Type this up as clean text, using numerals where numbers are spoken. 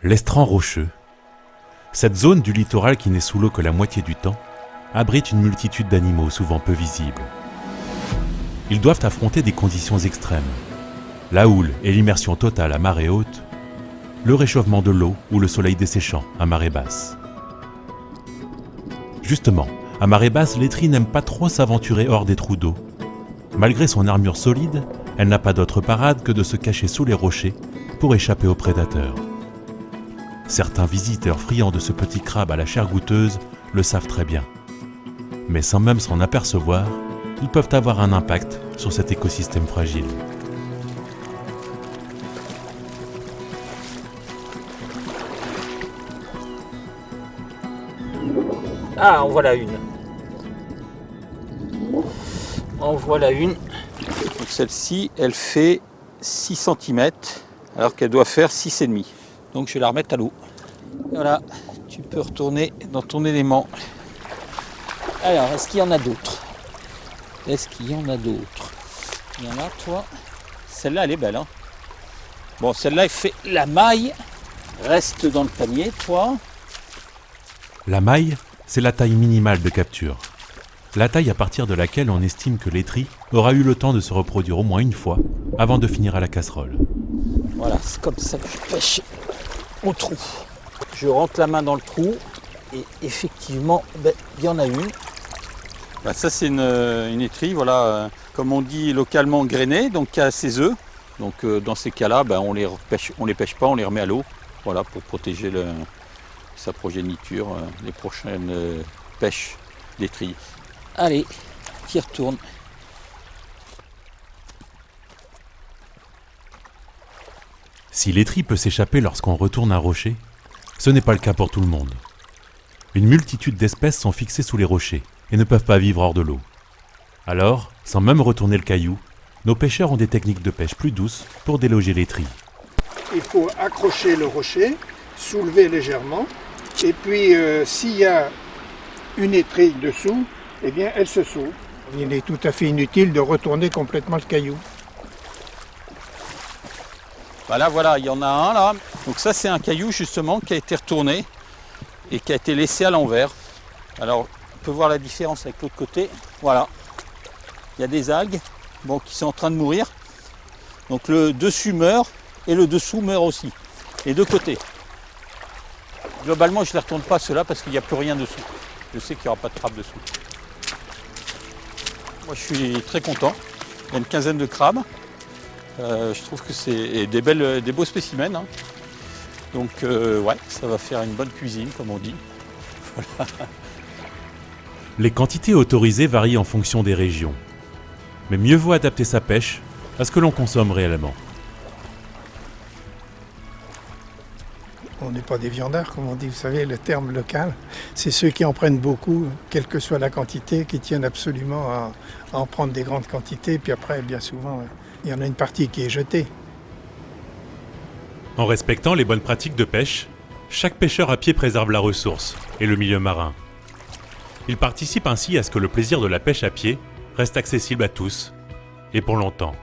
L'estran rocheux. Cette zone du littoral qui n'est sous l'eau que la moitié du temps abrite une multitude d'animaux souvent peu visibles. Ils doivent affronter des conditions extrêmes. La houle et l'immersion totale à marée haute, le réchauffement de l'eau ou le soleil desséchant à marée basse. Justement, à marée basse, l'étrie n'aime pas trop s'aventurer hors des trous d'eau. Malgré son armure solide, elle n'a pas d'autre parade que de se cacher sous les rochers pour échapper aux prédateurs. Certains visiteurs friands de ce petit crabe à la chair goûteuse le savent très bien. Mais sans même s'en apercevoir, ils peuvent avoir un impact sur cet écosystème fragile. Ah, en voilà une. En voilà une. Donc celle-ci, elle fait 6 cm, alors qu'elle doit faire 6,5. Donc je vais la remettre à l'eau. Voilà, tu peux retourner dans ton élément. Alors, est-ce qu'il y en a d'autres? Est-ce qu'il y en a d'autres? Il y en a, toi? Celle-là, elle est belle, hein. Bon, celle-là, elle fait la maille. Reste dans le panier, toi. La maille, c'est la taille minimale de capture. La taille à partir de laquelle on estime que l'étrie aura eu le temps de se reproduire au moins une fois avant de finir à la casserole. Voilà, c'est comme ça que je pêche au trou. Je rentre la main dans le trou et effectivement, il y en a une. Ça, c'est une étrie, voilà, comme on dit localement grainée, donc qui a ses œufs. Donc dans ces cas-là, on les pêche pas, on les remet à l'eau, voilà, pour protéger sa progéniture, les prochaines pêches d'étrie. Allez, qui retourne. Si l'étrie peut s'échapper lorsqu'on retourne un rocher, ce n'est pas le cas pour tout le monde. Une multitude d'espèces sont fixées sous les rochers et ne peuvent pas vivre hors de l'eau. Alors, sans même retourner le caillou, nos pêcheurs ont des techniques de pêche plus douces pour déloger l'étrie. Il faut accrocher le rocher, soulever légèrement, et puis s'il y a une étrille dessous, eh bien elle se sauve. Il est tout à fait inutile de retourner complètement le caillou. Là, voilà, il y en a un là. Donc ça, c'est un caillou justement qui a été retourné et qui a été laissé à l'envers. Alors, on peut voir la différence avec l'autre côté. Voilà, il y a des algues qui sont en train de mourir. Donc le dessus meurt et le dessous meurt aussi. Les deux côtés. Globalement, je ne les retourne pas ceux-là parce qu'il n'y a plus rien dessous. Je sais qu'il n'y aura pas de crabe dessous. Moi, je suis très content. Il y a une quinzaine de crabes. Je trouve que c'est des beaux spécimens. Hein. Donc, ouais, ça va faire une bonne cuisine, comme on dit. Voilà. Les quantités autorisées varient en fonction des régions. Mais mieux vaut adapter sa pêche à ce que l'on consomme réellement. On n'est pas des viandards, comme on dit, vous savez, le terme local. C'est ceux qui en prennent beaucoup, quelle que soit la quantité, qui tiennent absolument à en prendre des grandes quantités. Puis après, bien souvent, il y en a une partie qui est jetée. En respectant les bonnes pratiques de pêche, chaque pêcheur à pied préserve la ressource et le milieu marin. Il participe ainsi à ce que le plaisir de la pêche à pied reste accessible à tous et pour longtemps.